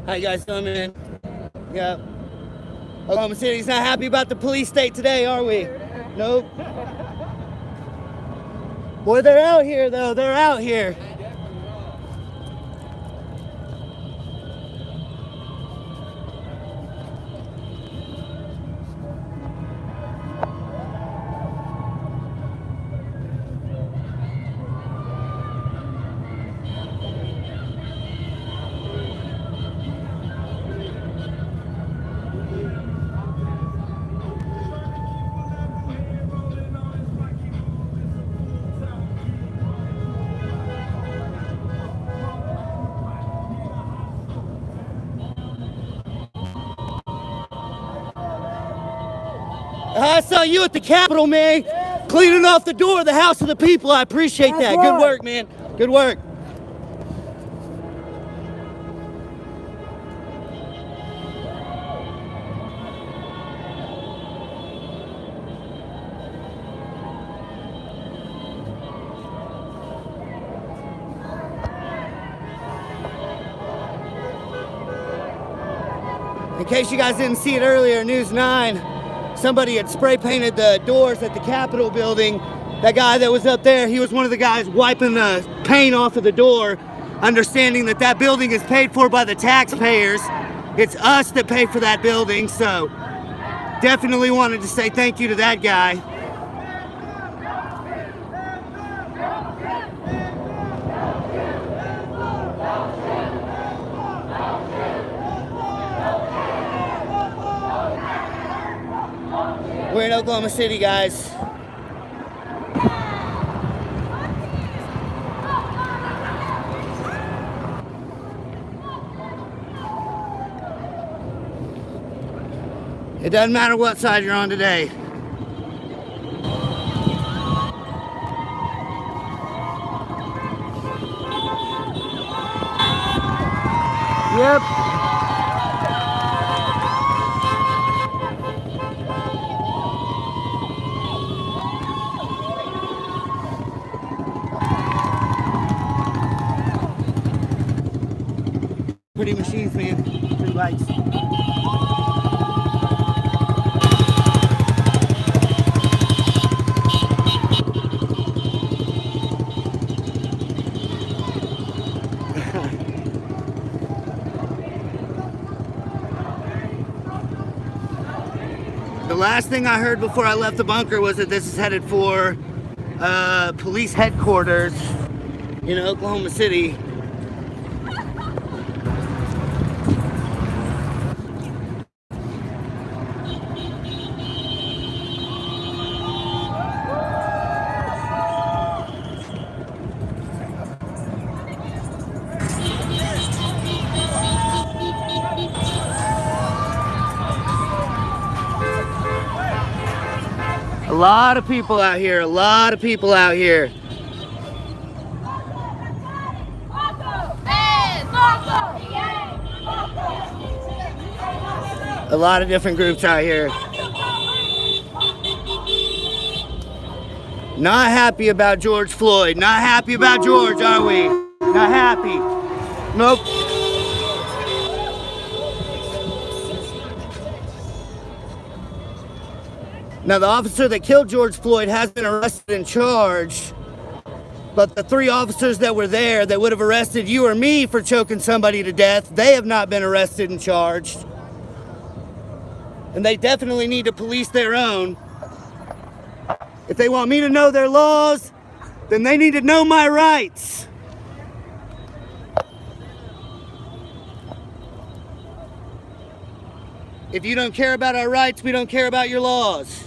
How you guys doing, man? Yeah. Oklahoma City's not happy about the police state today, are we? Nope. Boy, they're out here, though. They're out here. I saw you at the Capitol, man, cleaning off the door of the House of the People. I appreciate that. Good work, man. Good work. In case you guys didn't see it earlier, News 9, somebody had spray painted the doors at the Capitol building. That guy that was up there, he was one of the guys wiping the paint off of the door, understanding that that building is paid for by the taxpayers. It's us that pay for that building, so definitely wanted to say thank you to that guy. We're in Oklahoma City, guys. It doesn't matter what side you're on today. Yep. Pretty machines, man. Pretty lights. The last thing I heard before I left the bunker was that this is headed for police headquarters in Oklahoma City. A lot of people out here, a lot of people out here. A lot of different groups out here. Not happy about George Floyd. Not happy about George, are we? Not happy. Nope. Now, the officer that killed George Floyd has been arrested and charged, but the 3 officers that were there that would have arrested you or me for choking somebody to death, they have not been arrested and charged. And they definitely need to police their own. If they want me to know their laws, then they need to know my rights. If you don't care about our rights, we don't care about your laws.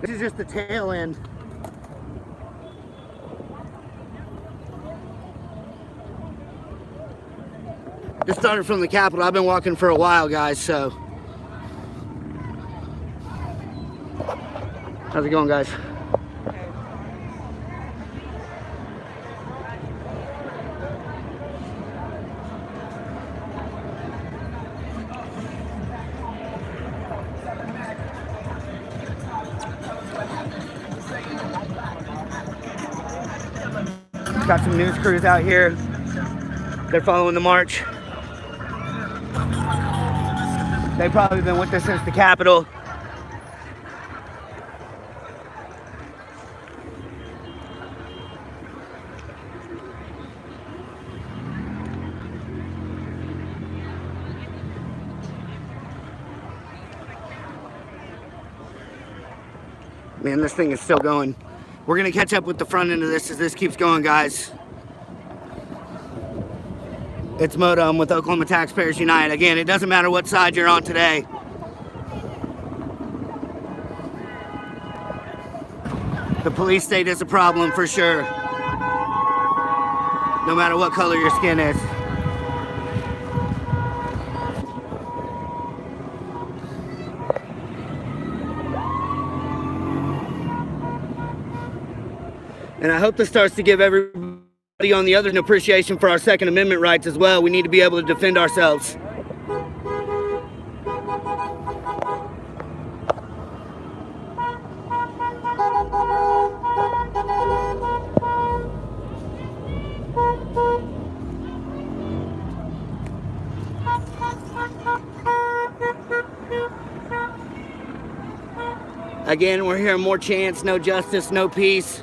This is just the tail end. Just started from the Capitol. I've been walking for a while, guys, so. How's it going, guys? Got some news crews out here. They're following the march. They've probably been with us since the Capitol. Man, this thing is still going. We're gonna catch up with the front end of this as this keeps going, guys. It's Modem with Oklahoma Taxpayers Unite. Again, it doesn't matter what side you're on today. The police state is a problem for sure. No matter what color your skin is. And I hope this starts to give everybody on the other an appreciation for our Second Amendment rights as well. We need to be able to defend ourselves. Again, we're hearing more chants, no justice, no peace.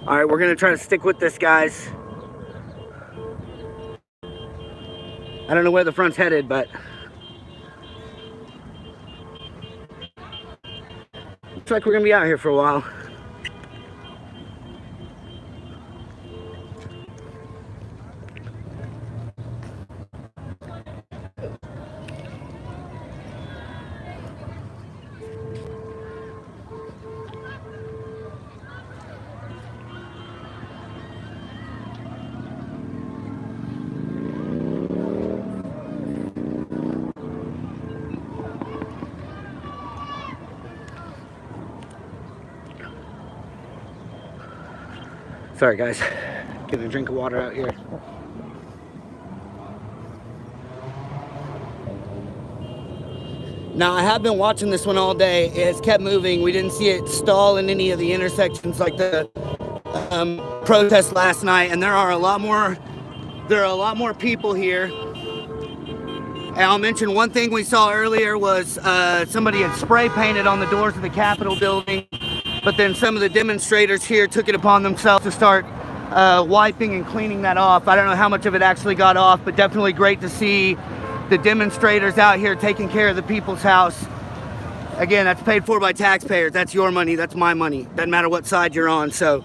All right, we're gonna try to stick with this, guys. I don't know where the front's headed, but looks like we're gonna be out here for a while. Sorry guys, getting a drink of water out here. Now I have been watching this one all day. It has kept moving. We didn't see it stall in any of the intersections like the protest last night, and there are a lot more people here. And I'll mention one thing we saw earlier was somebody had spray painted on the doors of the Capitol building. But then some of the demonstrators here took it upon themselves to start wiping and cleaning that off. I don't know how much of it actually got off, but definitely great to see the demonstrators out here taking care of the people's house. Again, that's paid for by taxpayers. That's your money, that's my money. Doesn't matter what side you're on. So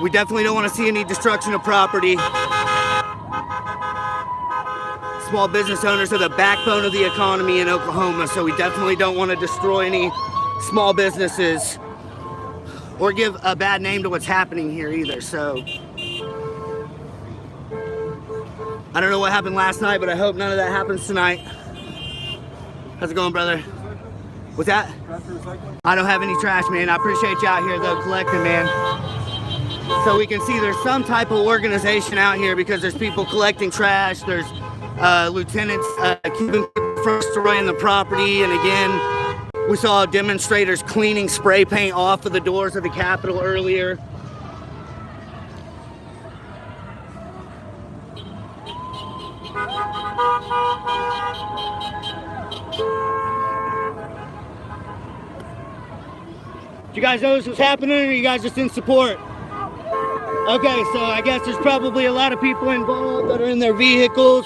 we definitely don't want to see any destruction of property. Small business owners are the backbone of the economy in Oklahoma, so we definitely don't want to destroy any small businesses or give a bad name to what's happening here either. So I don't know what happened last night, but I hope none of that happens tonight. How's it going, brother? What's that? I don't have any trash, man. I appreciate you out here though collecting, man. So we can see there's some type of organization out here because there's people collecting trash. There's lieutenants keeping people from destroying the property, and again, we saw demonstrators cleaning spray paint off of the doors of the Capitol earlier. Do you guys know this was happening, or are you guys just in support? Okay, so I guess there's probably a lot of people involved that are in their vehicles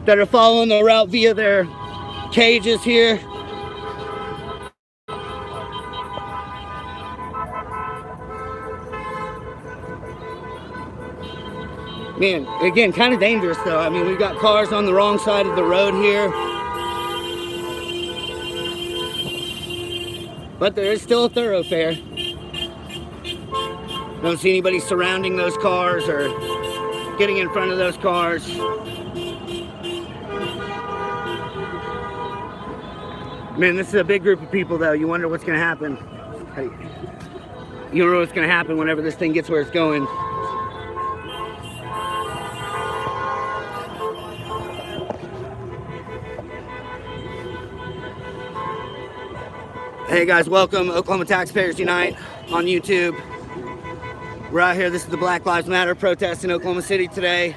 that are following the route via their cages here. Man, again, kind of dangerous though. I mean, we've got cars on the wrong side of the road here. But there is still a thoroughfare. Don't see anybody surrounding those cars or getting in front of those cars. Man, this is a big group of people though. You wonder what's gonna happen. You don't know what's gonna happen whenever this thing gets where it's going. Hey guys, welcome. Oklahoma Taxpayers Unite on YouTube. We're out here. This is the Black Lives Matter protest in Oklahoma City today.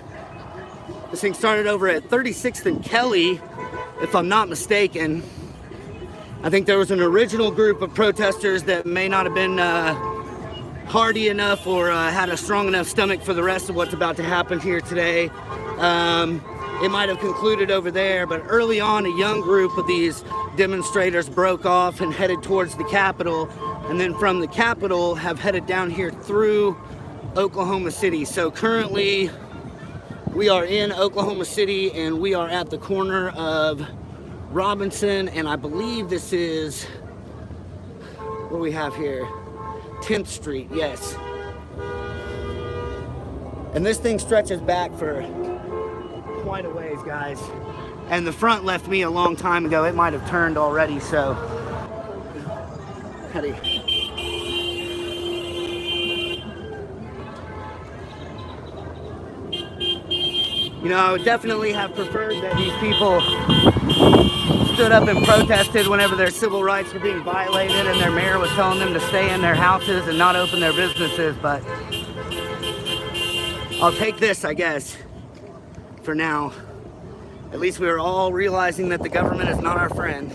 This thing started over at 36th and Kelly, if I'm not mistaken. I think there was an original group of protesters that may not have been hardy enough or had a strong enough stomach for the rest of what's about to happen here today. It might have concluded over there, but early on a young group of these demonstrators broke off and headed towards the Capitol, and then from the Capitol have headed down here through Oklahoma City. So currently we are in Oklahoma City and we are at the corner of Robinson, and I believe this is, what do we have here? 10th Street, yes. And this thing stretches back for quite a ways, guys. And the front left me a long time ago. It might have turned already, so. Howdy. You know, I would definitely have preferred that these people stood up and protested whenever their civil rights were being violated and their mayor was telling them to stay in their houses and not open their businesses, but I'll take this, I guess, for now. At least we are all realizing that the government is not our friend.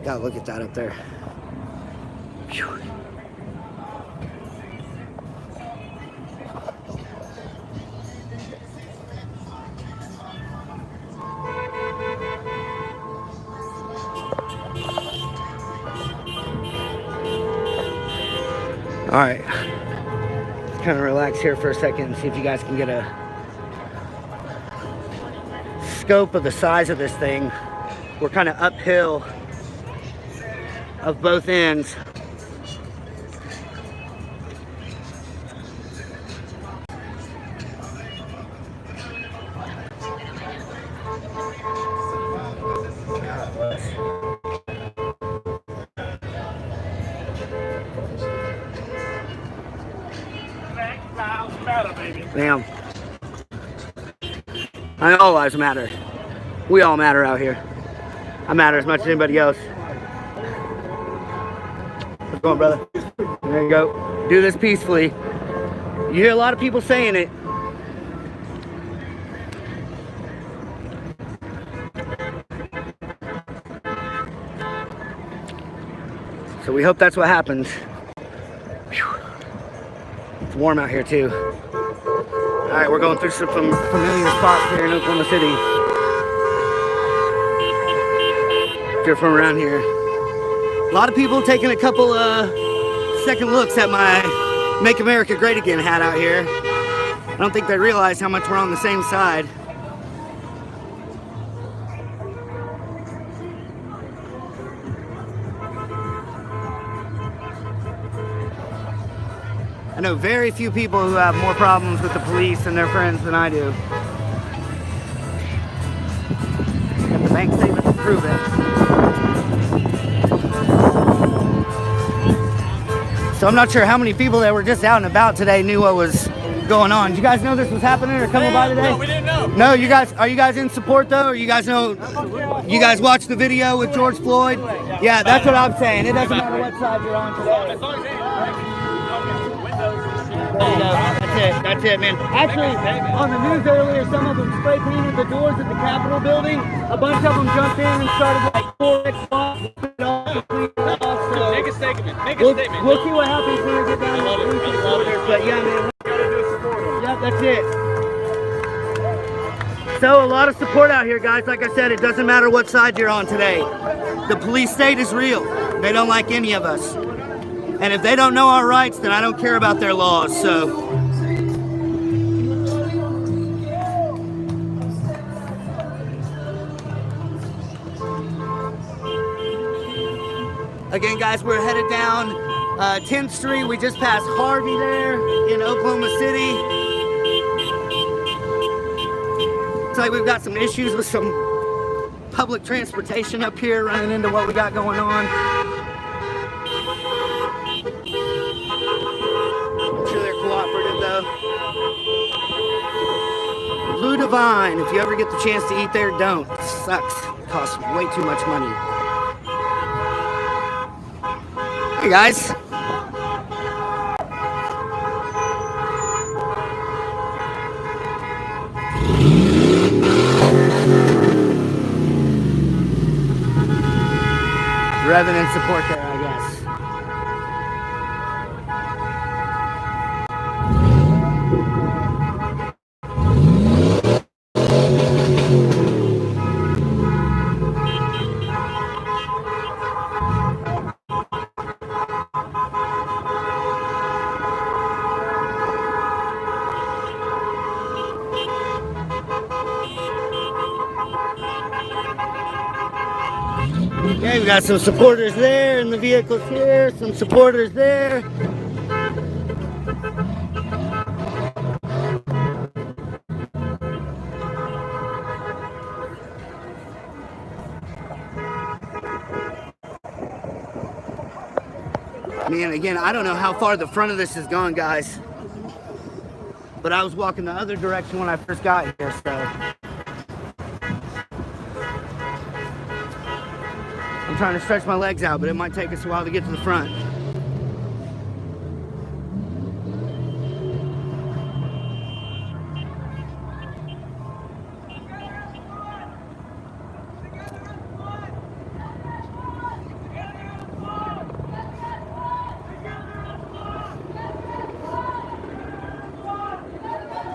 Gotta look at that up there. Phew. All right, kind of relax here for a second and see if you guys can get a scope of the size of this thing. We're kind of uphill of both ends. Damn. I know all lives matter. We all matter out here. I matter as much as anybody else. What's going on, brother? There you go. Do this peacefully. You hear a lot of people saying it. So we hope that's what happens. Whew. It's warm out here too. All right, we're going through some familiar spots here in Oklahoma City. If you're from around here. A lot of people taking a couple second looks at my Make America Great Again hat out here. I don't think they realize how much we're on the same side. I know very few people who have more problems with the police and their friends than I do. Got the bank statement to prove it. So I'm not sure how many people that were just out and about today knew what was going on. Did you guys know this was happening or coming by today? No, we didn't know. No, you guys, are you guys in support though? Or you guys know, you guys watched the video with George Floyd? Yeah, that's what I'm saying. It doesn't matter what side you're on today. As long as That's it, man. Actually, on the news earlier, some of them spray painted the doors at the Capitol building. A bunch of them jumped in and started like 4x off. Make a statement. We'll see what happens when we get down to the police quarters. But yeah, man. Yeah, that's it. So a lot of support out here, guys. Like I said, it doesn't matter what side you're on today. The police state is real. They don't like any of us. And if they don't know our rights, then I don't care about their laws, so. Again, guys, we're headed down 10th Street. We just passed Harvey there in Oklahoma City. looks like we've got some issues with some public transportation up here running into what we got going on. I'm sure they're cooperative though. Blue Divine, if you ever get the chance to eat there, don't. It sucks. It costs way too much money. Hey guys. Revenant support there, I guess. Okay, we got some supporters there in the vehicles here, some supporters there. Man, again, I don't know how far the front of this has gone, guys. But I was walking the other direction when I first got here, so. I'm trying to stretch my legs out, but it might take us a while to get to the front.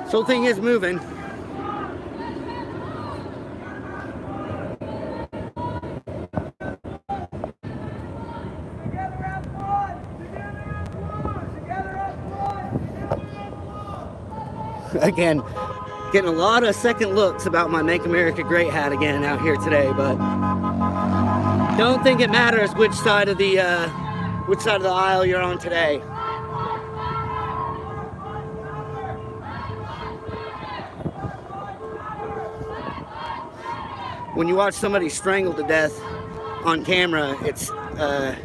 This whole thing is moving. Again, getting a lot of second looks about my Make America Great hat again out here today, but don't think it matters which side of the aisle you're on today. When you watch somebody strangled to death on camera, it's I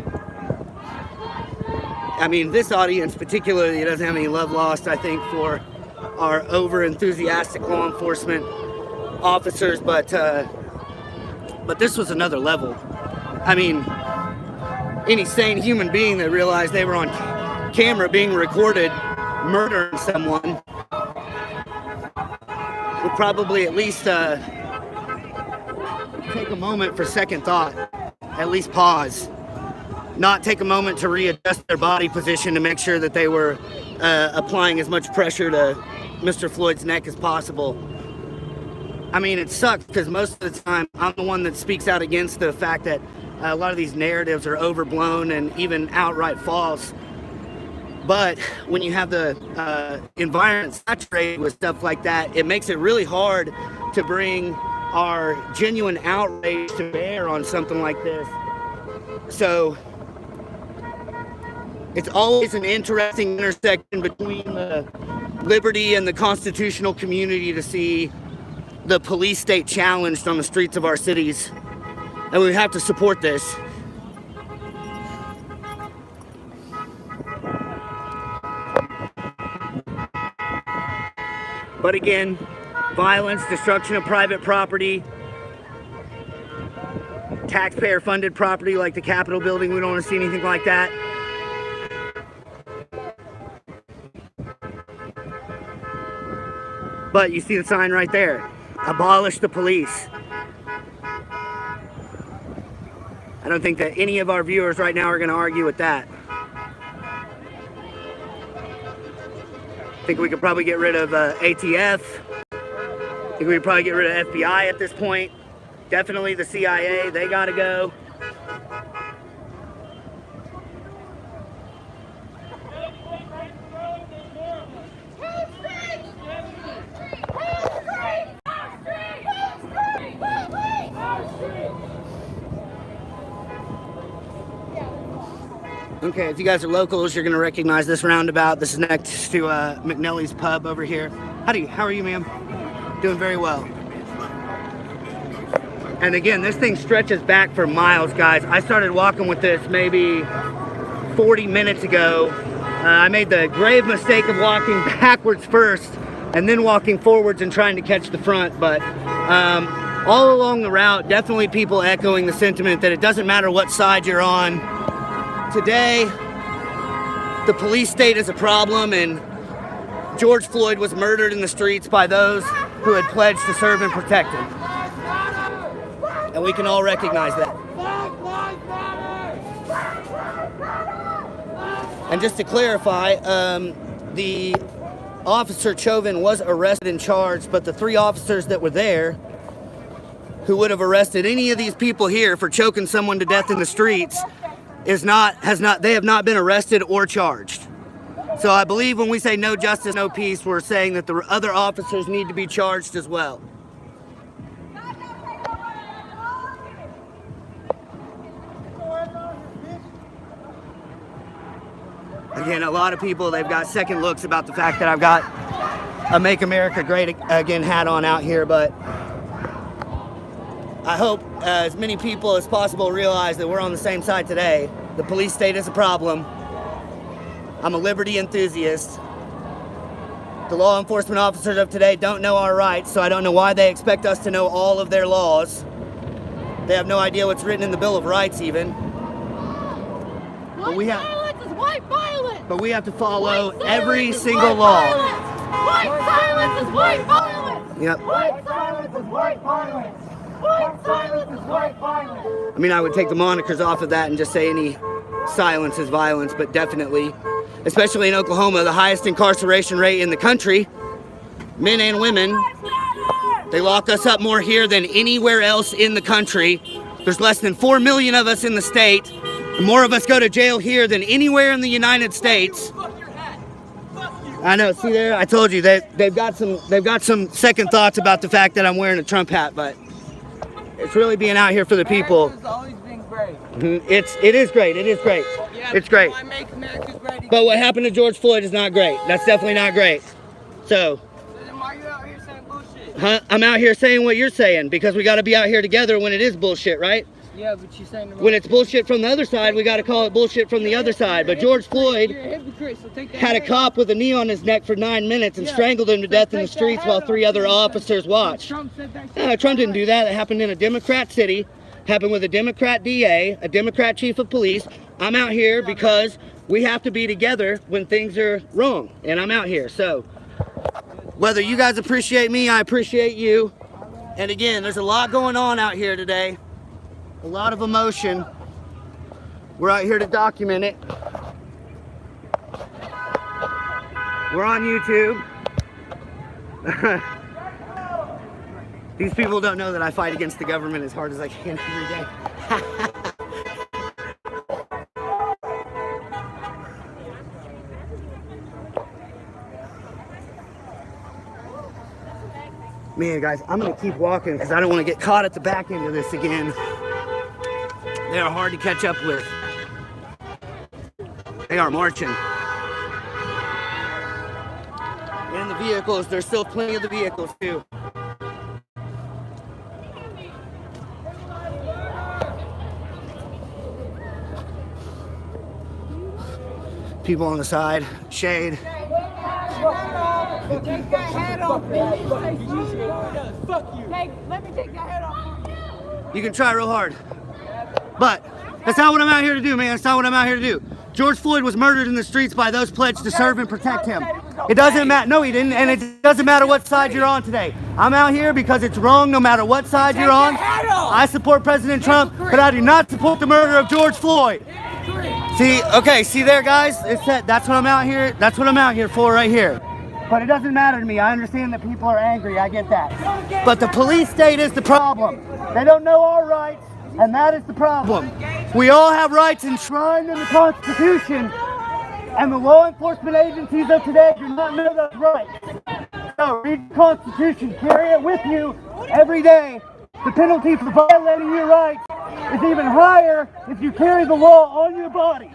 mean, this audience particularly doesn't have any love lost, I think, for our over-enthusiastic law enforcement officers, but this was another level. I mean, any sane human being that realized they were on camera being recorded murdering someone would probably at least take a moment for second thought, at least pause, not take a moment to readjust their body position to make sure that they were applying as much pressure to Mr. Floyd's neck as possible. I mean, it sucks because most of the time I'm the one that speaks out against the fact that a lot of these narratives are overblown and even outright false. But when you have the environment saturated with stuff like that, it makes it really hard to bring our genuine outrage to bear on something like this. So it's always an interesting intersection between the liberty and the constitutional community to see the police state challenged on the streets of our cities. And we have to support this. But again, violence, destruction of private property, taxpayer-funded property like the Capitol building, we don't want to see anything like that. But you see the sign right there, abolish the police. I don't think that any of our viewers right now are going to argue with that. I think we could probably get rid of ATF. I think we could probably get rid of FBI at this point. Definitely the CIA, they gotta go. Okay, if you guys are locals, you're gonna recognize this roundabout. This is next to McNelly's Pub over here. How are you, ma'am? Doing very well. And again, this thing stretches back for miles, guys. I started walking with this maybe 40 minutes ago. I made the grave mistake of walking backwards first and then walking forwards and trying to catch the front. But all along the route, definitely people echoing the sentiment that it doesn't matter what side you're on. Today, the police state is a problem, and George Floyd was murdered in the streets by those who had pledged to serve and protect him. And we can all recognize that. And just to clarify, the officer Chauvin was arrested and charged, but the 3 officers that were there who would have arrested any of these people here for choking someone to death in the streets they have not been arrested or charged. So I believe when we say no justice, no peace, we're saying that the other officers need to be charged as well. Again, a lot of people, they've got second looks about the fact that I've got a Make America Great Again hat on out here, but I hope as many people as possible realize that we're on the same side today. The police state is a problem. I'm a liberty enthusiast. The law enforcement officers of today don't know our rights, so I don't know why they expect us to know all of their laws. They have no idea what's written in the Bill of Rights even. But we have to follow every single law. White silence is white violence! Yep. White silence is white violence! White silence is white violence! I mean, I would take the monikers off of that and just say any silence is violence, but definitely, especially in Oklahoma, the highest incarceration rate in the country, men and women, they lock us up more here than anywhere else in the country. There's less than 4 million of us in the state. More of us go to jail here than anywhere in the United States. I know, see there, I told you they've got some second thoughts about the fact that I'm wearing a Trump hat, but it's really being out here for the people. America's always been great. It is great. Yeah, It's great. Why make America great again? But what happened to George Floyd is not great. That's definitely not great. So Then why are you out here saying bullshit? I'm out here saying what you're saying because we got to be out here together when it is bullshit, right? Yeah, but you're saying the wrong When it's bullshit from the other side, we got to call it bullshit from the other side. But George Floyd You're a hypocrite, so take that had a hat cop with a knee on his neck for 9 minutes and Yeah. strangled him to So death in the take that streets hat while off. 3 other officers watched. Trump said that shit. Trump didn't do that. It happened in a Democrat city. Happened with a Democrat DA, a Democrat chief of police. I'm out here because we have to be together when things are wrong. And I'm out here. So whether you guys appreciate me, I appreciate you. And again, there's a lot going on out here today. A lot of emotion. We're out here to document it. We're on YouTube. These people don't know that I fight against the government as hard as I can every day. Man, guys, I'm gonna keep walking because I don't want to get caught at the back end of this again. They are hard to catch up with. They are marching. And the vehicles, there's still plenty of the vehicles too. People on the side, shade. Take that hat off. Fuck you. Let me take that hat off. You can try real hard. But that's not what I'm out here to do, man. That's not what I'm out here to do. George Floyd was murdered in the streets by those pledged to serve and protect him. It doesn't matter. No, he didn't. And it doesn't matter what side you're on today. I'm out here because it's wrong no matter what side you're on. I support President Trump, but I do not support the murder of George Floyd. See there, guys? That's what I'm out here. That's what I'm out here for right here. But it doesn't matter to me. I understand that people are angry. I get that. But the police state is the problem. They don't know our rights, and that is the problem. We all have rights enshrined in the Constitution, and the law enforcement agencies of today do not know those rights. So read the Constitution. Carry it with you every day. The penalty for violating your rights is even higher if you carry the law on your body.